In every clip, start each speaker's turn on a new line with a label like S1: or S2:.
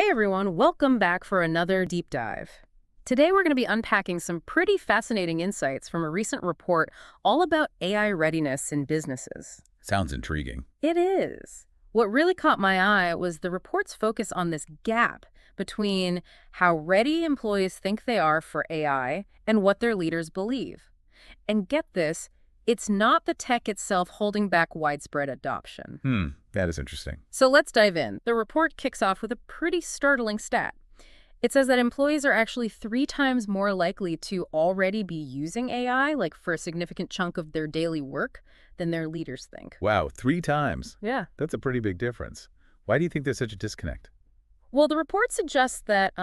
S1: Hey everyone, welcome back for another deep dive. Today we're going to be unpacking some pretty fascinating insights from a recent report all about AI readiness in businesses.
S2: Sounds intriguing.
S1: It is. What really caught my eye was the report's focus on this gap between how ready employees think they are for AI and what their leaders believe. And get this, it's not the tech itself holding back widespread adoption.
S2: That is interesting.
S1: So let's dive in. The report kicks off with a pretty startling stat. It says that employees are actually 3 times more likely to already be using AI, like for a significant chunk of their daily work, than their leaders think.
S2: Wow, 3 times.
S1: Yeah.
S2: That's a pretty big difference. Why do you think there's such a disconnect?
S1: Well, the report suggests that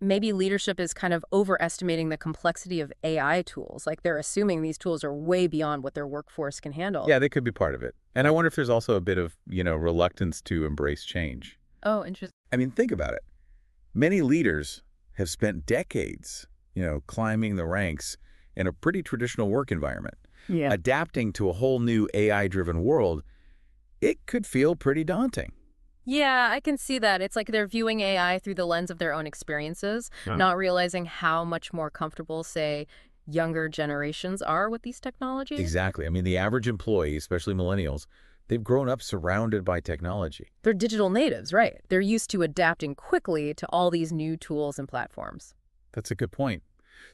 S1: maybe leadership is kind of overestimating the complexity of AI tools. Like they're assuming these tools are way beyond what their workforce can handle.
S2: Yeah, they could be part of it. And I wonder if there's also a bit of, reluctance to embrace change.
S1: Oh, interesting.
S2: I mean, think about it. Many leaders have spent decades, climbing the ranks in a pretty traditional work environment.
S1: Yeah.
S2: Adapting to a whole new AI-driven world, it could feel pretty daunting.
S1: Yeah, I can see that. It's like they're viewing AI through the lens of their own experiences,
S2: Yeah.
S1: not realizing how much more comfortable, say, younger generations are with these technologies.
S2: Exactly. I mean, the average employee, especially millennials, they've grown up surrounded by technology.
S1: They're digital natives, right? They're used to adapting quickly to all these new tools and platforms.
S2: That's a good point.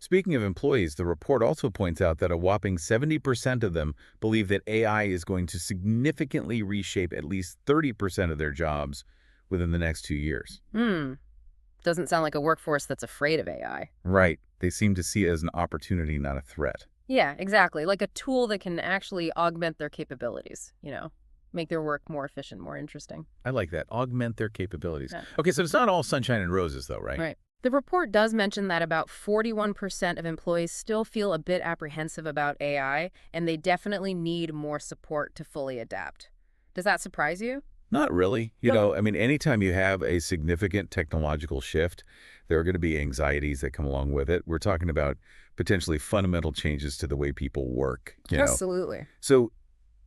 S2: Speaking of employees, the report also points out that a whopping 70% of them believe that AI is going to significantly reshape at least 30% of their jobs within the next 2 years.
S1: Doesn't sound like a workforce that's afraid of AI.
S2: Right. They seem to see it as an opportunity, not a threat.
S1: Yeah, exactly. Like a tool that can actually augment their capabilities, make their work more efficient, more interesting.
S2: I like that. Augment their capabilities.
S1: Yeah.
S2: Okay, so it's not all sunshine and roses, though, right?
S1: Right. The report does mention that about 41% of employees still feel a bit apprehensive about AI, and they definitely need more support to fully adapt. Does that surprise you?
S2: Not really. I mean, anytime you have a significant technological shift, there are going to be anxieties that come along with it. We're talking about potentially fundamental changes to the way people work,
S1: Absolutely.
S2: So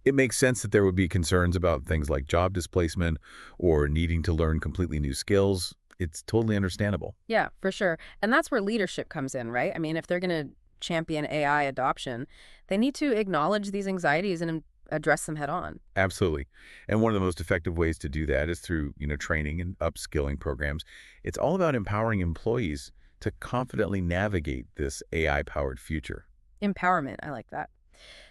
S2: it makes sense that there would be concerns about things like job displacement or needing to learn completely new skills. It's totally understandable.
S1: Yeah, for sure. And that's where leadership comes in, right? I mean, if they're going to champion AI adoption, they need to acknowledge these anxieties and address them head on.
S2: Absolutely. And one of the most effective ways to do that is through, training and upskilling programs. It's all about empowering employees to confidently navigate this AI-powered future.
S1: Empowerment, I like that.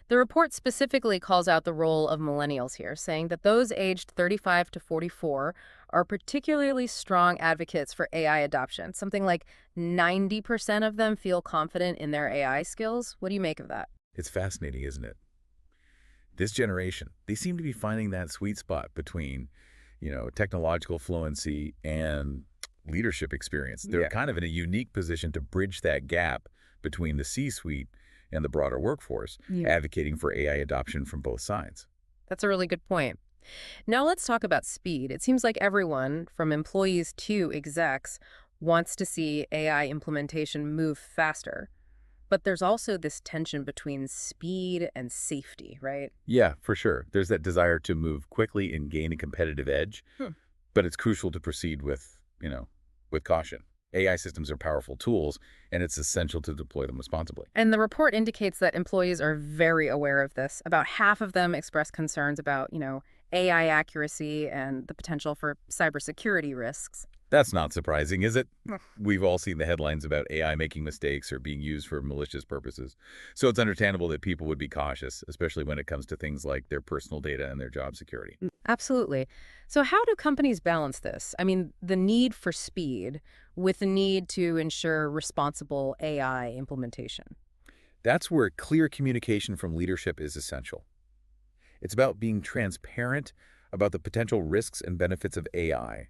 S1: The report specifically calls out the role of millennials here, saying that those aged 35 to 44 are particularly strong advocates for AI adoption. Something like 90% of them feel confident in their AI skills. What do you make of that?
S2: It's fascinating, isn't it? This generation, they seem to be finding that sweet spot between, technological fluency and leadership experience. They're kind of in a unique position to bridge that gap between the C-suite and the broader workforce, advocating for AI adoption from both sides.
S1: That's a really good point. Now let's talk about speed. It seems like everyone, from employees to execs, wants to see AI implementation move faster. But there's also this tension between speed and safety, right?
S2: Yeah, for sure. There's that desire to move quickly and gain a competitive edge, but it's crucial to proceed with caution. AI systems are powerful tools, and it's essential to deploy them responsibly.
S1: And the report indicates that employees are very aware of this. About half of them express concerns about, AI accuracy and the potential for cybersecurity risks.
S2: That's not surprising, is it? We've all seen the headlines about AI making mistakes or being used for malicious purposes. So it's understandable that people would be cautious, especially when it comes to things like their personal data and their job security.
S1: Absolutely. So how do companies balance this? I mean, the need for speed with the need to ensure responsible AI implementation.
S2: That's where clear communication from leadership is essential. It's about being transparent about the potential risks and benefits of AI,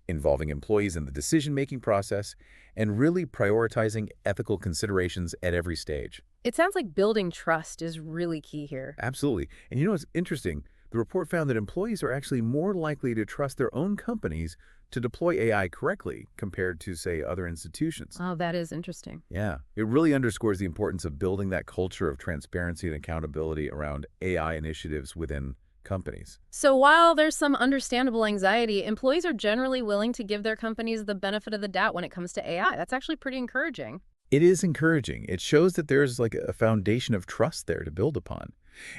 S2: involving employees in the decision-making process, and really prioritizing ethical considerations at every stage.
S1: It sounds like building trust is really key here.
S2: Absolutely. And it's interesting. The report found that employees are actually more likely to trust their own companies to deploy AI correctly compared to, say, other institutions.
S1: Oh, that is interesting.
S2: Yeah. It really underscores the importance of building that culture of transparency and accountability around AI initiatives within companies.
S1: So while there's some understandable anxiety, employees are generally willing to give their companies the benefit of the doubt when it comes to AI. That's actually pretty encouraging.
S2: It is encouraging. It shows that there's like a foundation of trust there to build upon.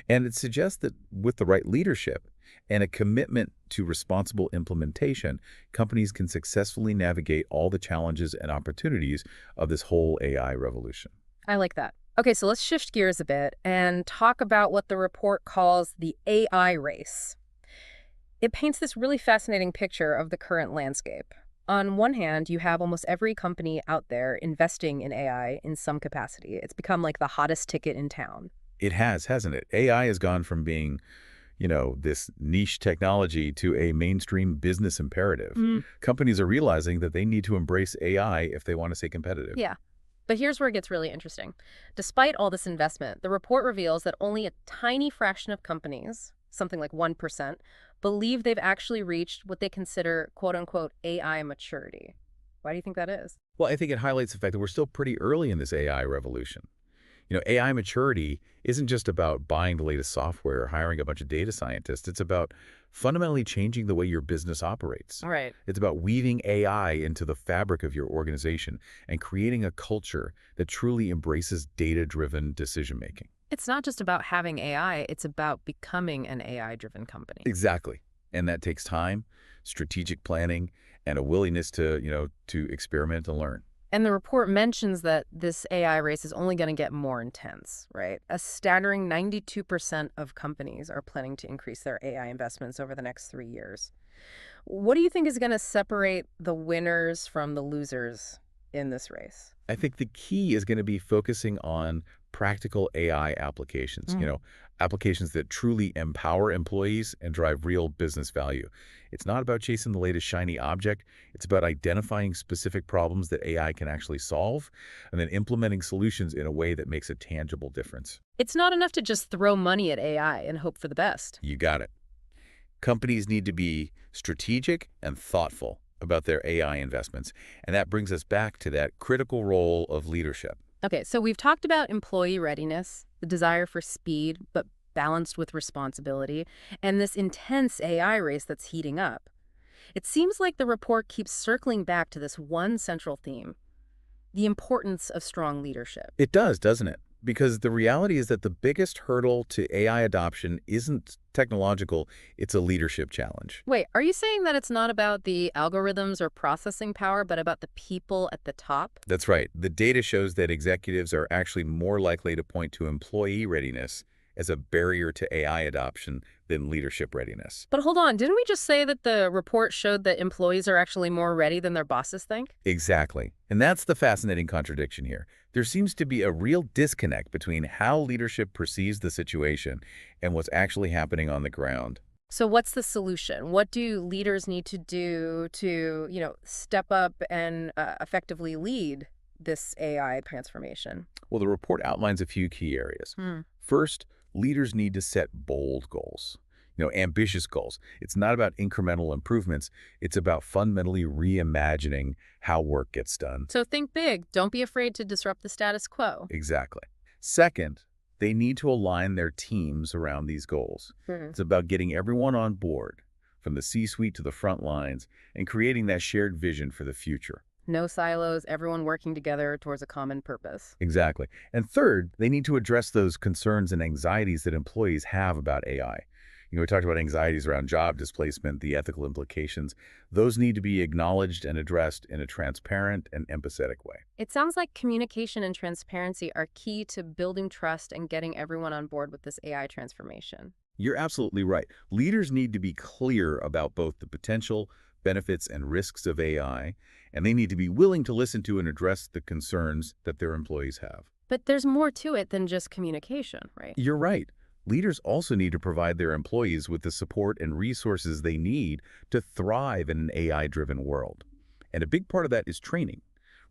S2: And it suggests that with the right leadership and a commitment to responsible implementation, companies can successfully navigate all the challenges and opportunities of this whole AI revolution.
S1: I like that. Okay, so let's shift gears a bit and talk about what the report calls the AI race. It paints this really fascinating picture of the current landscape. On one hand, you have almost every company out there investing in AI in some capacity. It's become like the hottest ticket in town.
S2: It has, hasn't it? AI has gone from being, this niche technology to a mainstream business imperative.
S1: Mm.
S2: Companies are realizing that they need to embrace AI if they want to stay competitive.
S1: Yeah. But here's where it gets really interesting. Despite all this investment, the report reveals that only a tiny fraction of companies, something like 1%, believe they've actually reached what they consider quote unquote AI maturity. Why do you think that is?
S2: Well, I think it highlights the fact that we're still pretty early in this AI revolution. AI maturity isn't just about buying the latest software or hiring a bunch of data scientists. It's about fundamentally changing the way your business operates.
S1: All right.
S2: It's about weaving AI into the fabric of your organization and creating a culture that truly embraces data-driven decision-making.
S1: It's not just about having AI, it's about becoming an AI-driven company.
S2: Exactly. And that takes time, strategic planning, and a willingness to experiment and learn.
S1: And the report mentions that this AI race is only going to get more intense, right? A staggering 92% of companies are planning to increase their AI investments over the next 3 years. What do you think is going to separate the winners from the losers in this race?
S2: I think the key is going to be focusing on practical AI applications, applications that truly empower employees and drive real business value. It's not about chasing the latest shiny object. It's about identifying specific problems that AI can actually solve and then implementing solutions in a way that makes a tangible difference.
S1: It's not enough to just throw money at AI and hope for the best.
S2: You got it. Companies need to be strategic and thoughtful about their AI investments. And that brings us back to that critical role of leadership.
S1: Okay, so we've talked about employee readiness, the desire for speed, but balanced with responsibility, and this intense AI race that's heating up. It seems like the report keeps circling back to this one central theme, the importance of strong leadership.
S2: It does, doesn't it? Because the reality is that the biggest hurdle to AI adoption isn't technological, it's a leadership challenge.
S1: Wait, are you saying that it's not about the algorithms or processing power, but about the people at the top?
S2: That's right. The data shows that executives are actually more likely to point to employee readiness as a barrier to AI adoption than leadership readiness.
S1: But hold on, didn't we just say that the report showed that employees are actually more ready than their bosses think?
S2: Exactly. And that's the fascinating contradiction here. There seems to be a real disconnect between how leadership perceives the situation and what's actually happening on the ground.
S1: So what's the solution? What do leaders need to do to, step up and effectively lead this AI transformation?
S2: Well, the report outlines a few key areas. First, leaders need to set bold goals, ambitious goals. It's not about incremental improvements. It's about fundamentally reimagining how work gets done.
S1: So think big. Don't be afraid to disrupt the status quo.
S2: Exactly. Second, they need to align their teams around these goals. It's about getting everyone on board, from the C-suite to the front lines, and creating that shared vision for the future.
S1: No silos, everyone working together towards a common purpose.
S2: Exactly. And third, they need to address those concerns and anxieties that employees have about AI. We talked about anxieties around job displacement, the ethical implications. Those need to be acknowledged and addressed in a transparent and empathetic way.
S1: It sounds like communication and transparency are key to building trust and getting everyone on board with this AI transformation.
S2: You're absolutely right. Leaders need to be clear about both the potential benefits and risks of AI, and they need to be willing to listen to and address the concerns that their employees have.
S1: But there's more to it than just communication, right?
S2: You're right. Leaders also need to provide their employees with the support and resources they need to thrive in an AI-driven world. And a big part of that is training.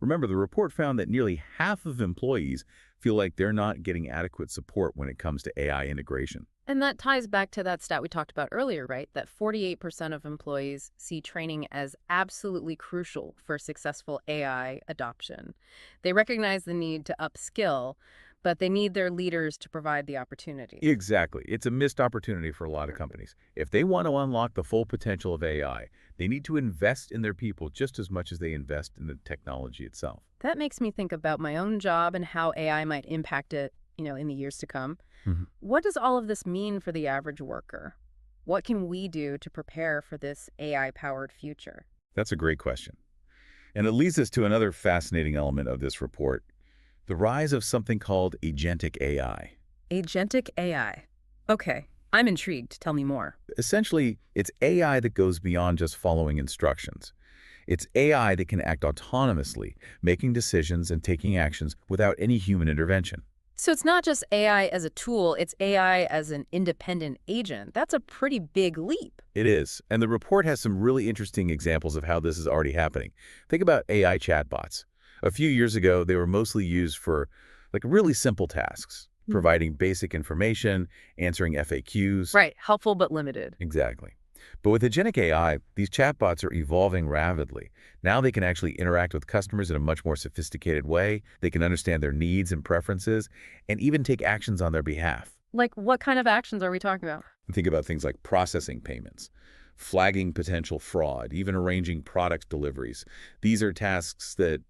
S2: Remember, the report found that nearly half of employees feel like they're not getting adequate support when it comes to AI integration.
S1: And that ties back to that stat we talked about earlier, right? That 48% of employees see training as absolutely crucial for successful AI adoption. They recognize the need to upskill, but they need their leaders to provide the opportunities.
S2: Exactly. It's a missed opportunity for a lot of companies. If they want to unlock the full potential of AI, they need to invest in their people just as much as they invest in the technology itself.
S1: That makes me think about my own job and how AI might impact it, in the years to come.
S2: Mhm.
S1: What does all of this mean for the average worker? What can we do to prepare for this AI-powered future?
S2: That's a great question. And it leads us to another fascinating element of this report, the rise of something called agentic AI.
S1: Agentic AI. Okay, I'm intrigued. Tell me more.
S2: Essentially, it's AI that goes beyond just following instructions. It's AI that can act autonomously, making decisions and taking actions without any human intervention.
S1: So it's not just AI as a tool, it's AI as an independent agent. That's a pretty big leap.
S2: It is, and the report has some really interesting examples of how this is already happening. Think about AI chatbots. A few years ago, they were mostly used for really simple tasks,
S1: Hmm.
S2: providing basic information, answering FAQs.
S1: Right, helpful but limited.
S2: Exactly. But with agentic AI, these chatbots are evolving rapidly. Now they can actually interact with customers in a much more sophisticated way. They can understand their needs and preferences, and even take actions on their behalf.
S1: Like, what kind of actions are we talking about?
S2: Think about things like processing payments, flagging potential fraud, even arranging product deliveries. These are tasks that,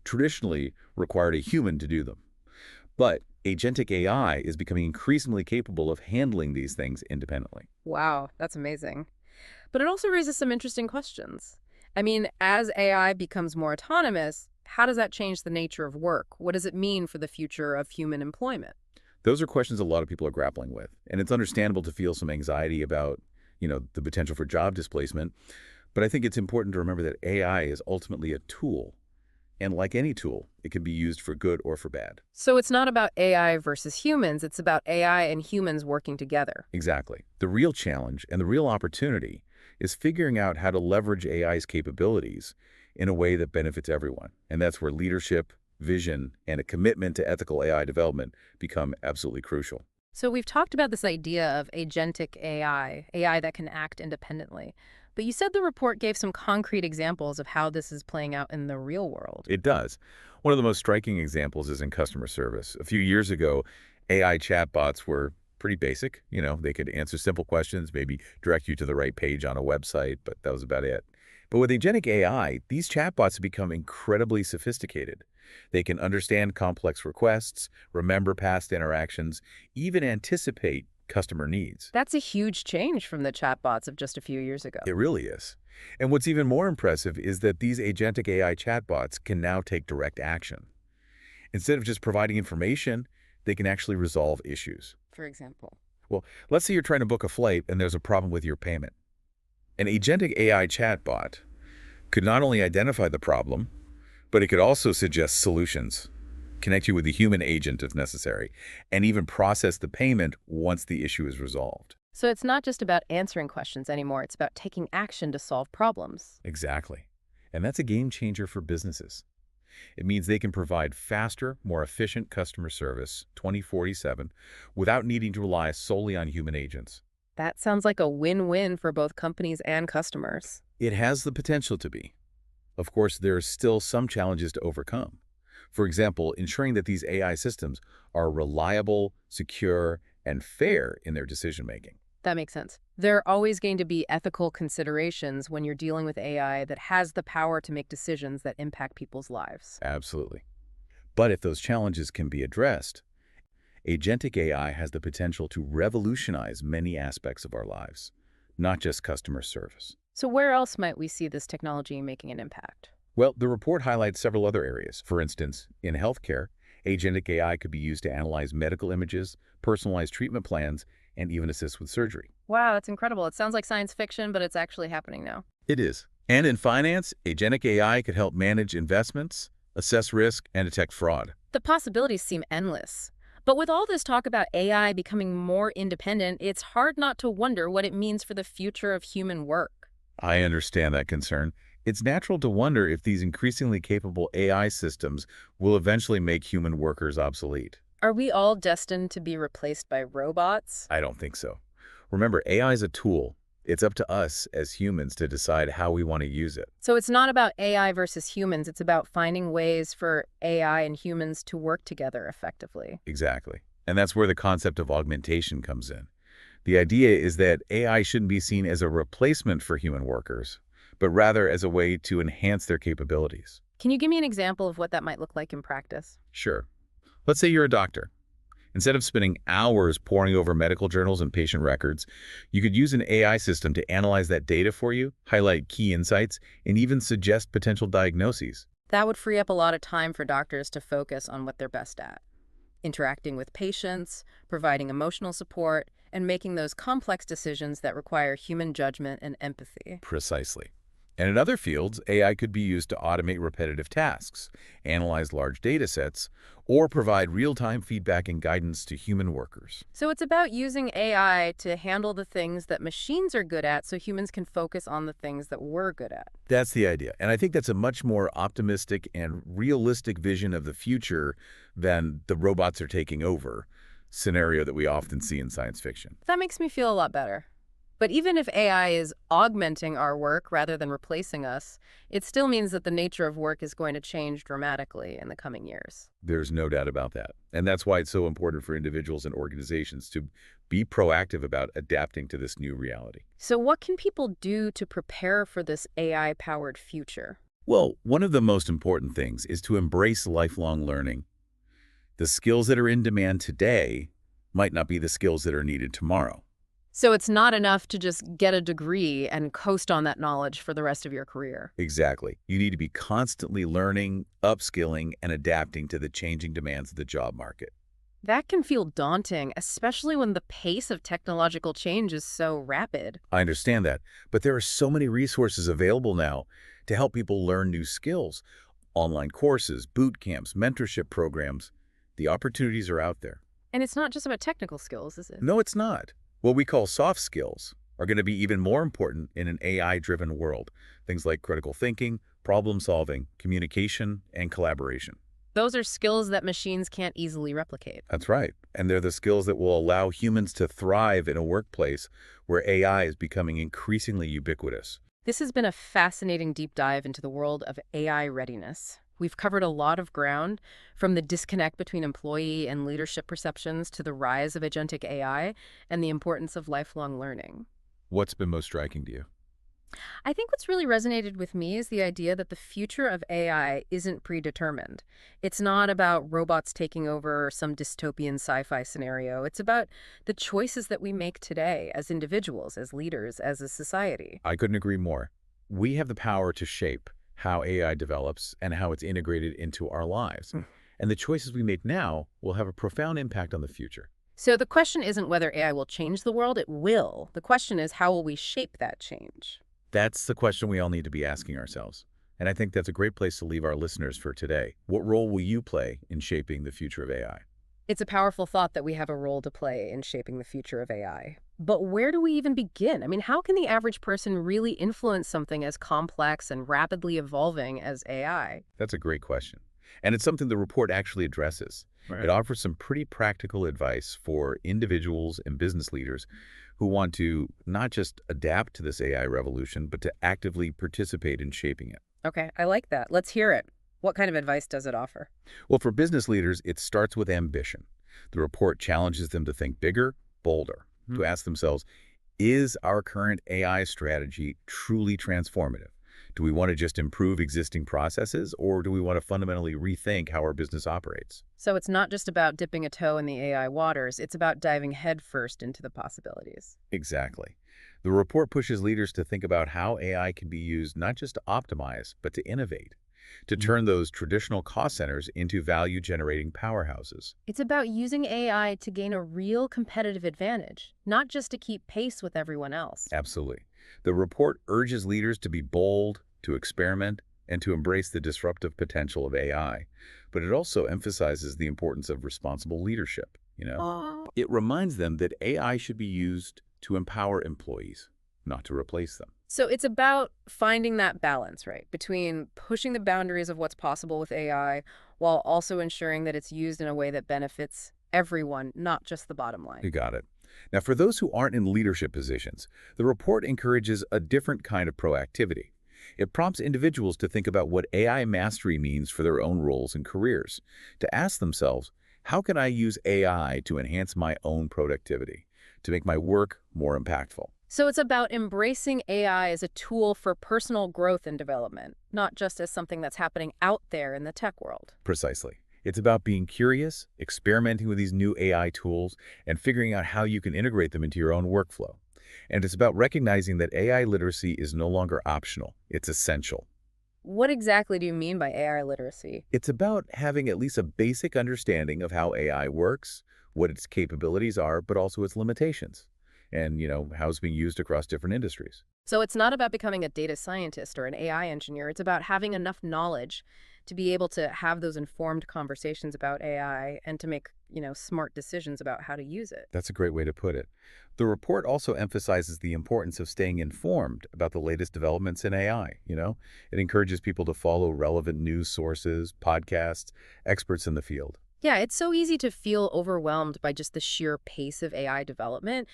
S2: traditionally required a human to do them. But agentic AI is becoming increasingly capable of handling these things independently.
S1: Wow, that's amazing. But it also raises some interesting questions. I mean, as AI becomes more autonomous, how does that change the nature of work? What does it mean for the future of human employment?
S2: Those are questions a lot of people are grappling with, and it's understandable to feel some anxiety about, the potential for job displacement. But I think it's important to remember that AI is ultimately a tool, and like any tool, it can be used for good or for bad.
S1: So it's not about AI versus humans, it's about AI and humans working together.
S2: Exactly. The real challenge and the real opportunity is figuring out how to leverage AI's capabilities in a way that benefits everyone. And that's where leadership, vision, and a commitment to ethical AI development become absolutely crucial.
S1: So we've talked about this idea of agentic AI, AI that can act independently. But you said the report gave some concrete examples of how this is playing out in the real world.
S2: It does. One of the most striking examples is in customer service. A few years ago, AI chatbots were pretty basic. They could answer simple questions, maybe direct you to the right page on a website, but that was about it. But with agentic AI, these chatbots have become incredibly sophisticated. They can understand complex requests, remember past interactions, even anticipate customer needs.
S1: That's a huge change from the chatbots of just a few years ago.
S2: It really is. And what's even more impressive is that these agentic AI chatbots can now take direct action. Instead of just providing information, they can actually resolve issues.
S1: For example.
S2: Well, let's say you're trying to book a flight and there's a problem with your payment. An agentic AI chatbot could not only identify the problem, but it could also suggest solutions, connect you with a human agent if necessary, and even process the payment once the issue is resolved.
S1: So it's not just about answering questions anymore, it's about taking action to solve problems.
S2: Exactly. And that's a game changer for businesses. It means they can provide faster, more efficient customer service 24/7 without needing to rely solely on human agents.
S1: That sounds like a win-win for both companies and customers.
S2: It has the potential to be. Of course, there are still some challenges to overcome. For example, ensuring that these AI systems are reliable, secure, and fair in their decision-making.
S1: That makes sense. There are always going to be ethical considerations when you're dealing with AI that has the power to make decisions that impact people's lives.
S2: Absolutely. But if those challenges can be addressed, agentic AI has the potential to revolutionize many aspects of our lives, not just customer service.
S1: So where else might we see this technology making an impact?
S2: Well, the report highlights several other areas. For instance, in healthcare, agentic AI could be used to analyze medical images, personalize treatment plans, and even assist with surgery.
S1: Wow, that's incredible. It sounds like science fiction, but it's actually happening now.
S2: It is. And in finance, agentic AI could help manage investments, assess risk, and detect fraud.
S1: The possibilities seem endless. But with all this talk about AI becoming more independent, it's hard not to wonder what it means for the future of human work.
S2: I understand that concern. It's natural to wonder if these increasingly capable AI systems will eventually make human workers obsolete.
S1: Are we all destined to be replaced by robots?
S2: I don't think so. Remember, AI is a tool, It's up to us as humans to decide how we want to use it.
S1: So it's not about AI versus humans. It's about finding ways for AI and humans to work together effectively.
S2: Exactly. And that's where the concept of augmentation comes in. The idea is that AI shouldn't be seen as a replacement for human workers, but rather as a way to enhance their capabilities.
S1: Can you give me an example of what that might look like in practice?
S2: Sure. Let's say you're a doctor. Instead of spending hours poring over medical journals and patient records, you could use an AI system to analyze that data for you, highlight key insights, and even suggest potential diagnoses.
S1: That would free up a lot of time for doctors to focus on what they're best at: interacting with patients, providing emotional support, and making those complex decisions that require human judgment and empathy.
S2: Precisely. And in other fields, AI could be used to automate repetitive tasks, analyze large data sets, or provide real-time feedback and guidance to human workers.
S1: So it's about using AI to handle the things that machines are good at so humans can focus on the things that we're good at.
S2: That's the idea. And I think that's a much more optimistic and realistic vision of the future than the robots are taking over scenario that we often see in science fiction.
S1: That makes me feel a lot better. But even if AI is augmenting our work rather than replacing us, it still means that the nature of work is going to change dramatically in the coming years.
S2: There's no doubt about that. And that's why it's so important for individuals and organizations to be proactive about adapting to this new reality.
S1: So what can people do to prepare for this AI-powered future?
S2: Well, one of the most important things is to embrace lifelong learning. The skills that are in demand today might not be the skills that are needed tomorrow.
S1: So it's not enough to just get a degree and coast on that knowledge for the rest of your career.
S2: Exactly. You need to be constantly learning, upskilling, and adapting to the changing demands of the job market.
S1: That can feel daunting, especially when the pace of technological change is so rapid.
S2: I understand that, but there are so many resources available now to help people learn new skills. Online courses, boot camps, mentorship programs. The opportunities are out there.
S1: And it's not just about technical skills, is it?
S2: No, it's not. What we call soft skills are going to be even more important in an AI-driven world. Things like critical thinking, problem solving, communication, and collaboration.
S1: Those are skills that machines can't easily replicate.
S2: That's right. And they're the skills that will allow humans to thrive in a workplace where AI is becoming increasingly ubiquitous.
S1: This has been a fascinating deep dive into the world of AI readiness. We've covered a lot of ground, from the disconnect between employee and leadership perceptions to the rise of agentic AI and the importance of lifelong learning.
S2: What's been most striking to you?
S1: I think what's really resonated with me is the idea that the future of AI isn't predetermined. It's not about robots taking over some dystopian sci-fi scenario. It's about the choices that we make today as individuals, as leaders, as a society.
S2: I couldn't agree more. We have the power to shape how AI develops and how it's integrated into our lives. And the choices we make now will have a profound impact on the future.
S1: So the question isn't whether AI will change the world, it will. The question is, how will we shape that change?
S2: That's the question we all need to be asking ourselves. And I think that's a great place to leave our listeners for today. What role will you play in shaping the future of AI?
S1: It's a powerful thought that we have a role to play in shaping the future of AI. But where do we even begin? I mean, how can the average person really influence something as complex and rapidly evolving as AI?
S2: That's a great question. And it's something the report actually addresses.
S1: Right.
S2: It offers some pretty practical advice for individuals and business leaders who want to not just adapt to this AI revolution, but to actively participate in shaping it.
S1: Okay, I like that. Let's hear it. What kind of advice does it offer?
S2: Well, for business leaders, it starts with ambition. The report challenges them to think bigger, bolder, to ask themselves, is our current AI strategy truly transformative? Do we want to just improve existing processes, or do we want to fundamentally rethink how our business operates?
S1: So it's not just about dipping a toe in the AI waters, it's about diving headfirst into the possibilities.
S2: Exactly. The report pushes leaders to think about how AI can be used not just to optimize, but to innovate, to turn those traditional cost centers into value-generating powerhouses.
S1: It's about using AI to gain a real competitive advantage, not just to keep pace with everyone else.
S2: Absolutely. The report urges leaders to be bold, to experiment, and to embrace the disruptive potential of AI. But it also emphasizes the importance of responsible leadership, It reminds them that AI should be used to empower employees, not to replace them.
S1: So it's about finding that balance, right, between pushing the boundaries of what's possible with AI while also ensuring that it's used in a way that benefits everyone, not just the bottom line.
S2: You got it. Now, for those who aren't in leadership positions, the report encourages a different kind of proactivity. It prompts individuals to think about what AI mastery means for their own roles and careers, to ask themselves, how can I use AI to enhance my own productivity, to make my work more impactful?
S1: So it's about embracing AI as a tool for personal growth and development, not just as something that's happening out there in the tech world.
S2: Precisely. It's about being curious, experimenting with these new AI tools, and figuring out how you can integrate them into your own workflow. And it's about recognizing that AI literacy is no longer optional, it's essential.
S1: What exactly do you mean by AI literacy?
S2: It's about having at least a basic understanding of how AI works, what its capabilities are, but also its limitations, and, how it's being used across different industries.
S1: So it's not about becoming a data scientist or an AI engineer. It's about having enough knowledge to be able to have those informed conversations about AI and to make, smart decisions about how to use it.
S2: That's a great way to put it. The report also emphasizes the importance of staying informed about the latest developments in AI. It encourages people to follow relevant news sources, podcasts, experts in the field.
S1: Yeah, it's so easy to feel overwhelmed by just the sheer pace of AI development,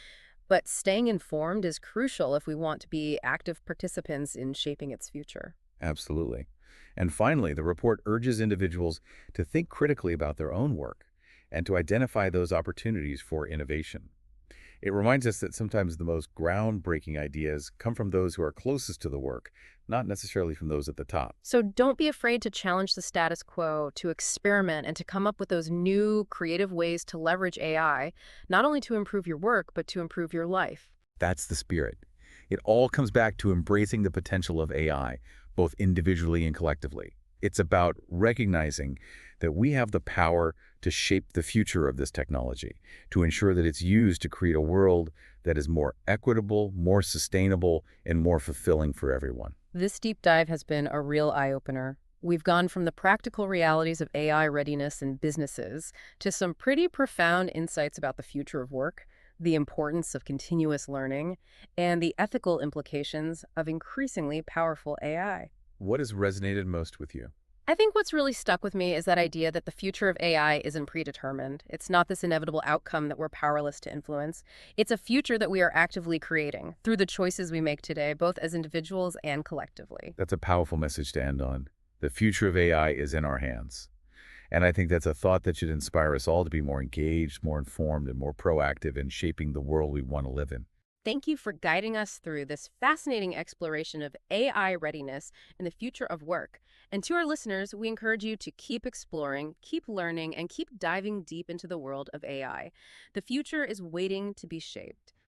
S1: but staying informed is crucial if we want to be active participants in shaping its future.
S2: Absolutely. And finally, the report urges individuals to think critically about their own work and to identify those opportunities for innovation. It reminds us that sometimes the most groundbreaking ideas come from those who are closest to the work, not necessarily from those at the top.
S1: So don't be afraid to challenge the status quo, to experiment, and to come up with those new creative ways to leverage AI, not only to improve your work, but to improve your life.
S2: That's the spirit. It all comes back to embracing the potential of AI, both individually and collectively. It's about recognizing that we have the power to shape the future of this technology, to ensure that it's used to create a world that is more equitable, more sustainable, and more fulfilling for everyone.
S1: This deep dive has been a real eye-opener. We've gone from the practical realities of AI readiness in businesses to some pretty profound insights about the future of work, the importance of continuous learning, and the ethical implications of increasingly powerful AI.
S2: What has resonated most with you?
S1: I think what's really stuck with me is that idea that the future of AI isn't predetermined. It's not this inevitable outcome that we're powerless to influence. It's a future that we are actively creating through the choices we make today, both as individuals and collectively.
S2: That's a powerful message to end on. The future of AI is in our hands. And I think that's a thought that should inspire us all to be more engaged, more informed, and more proactive in shaping the world we want to live in.
S1: Thank you for guiding us through this fascinating exploration of AI readiness and the future of work. And to our listeners, we encourage you to keep exploring, keep learning, and keep diving deep into the world of AI. The future is waiting to be shaped.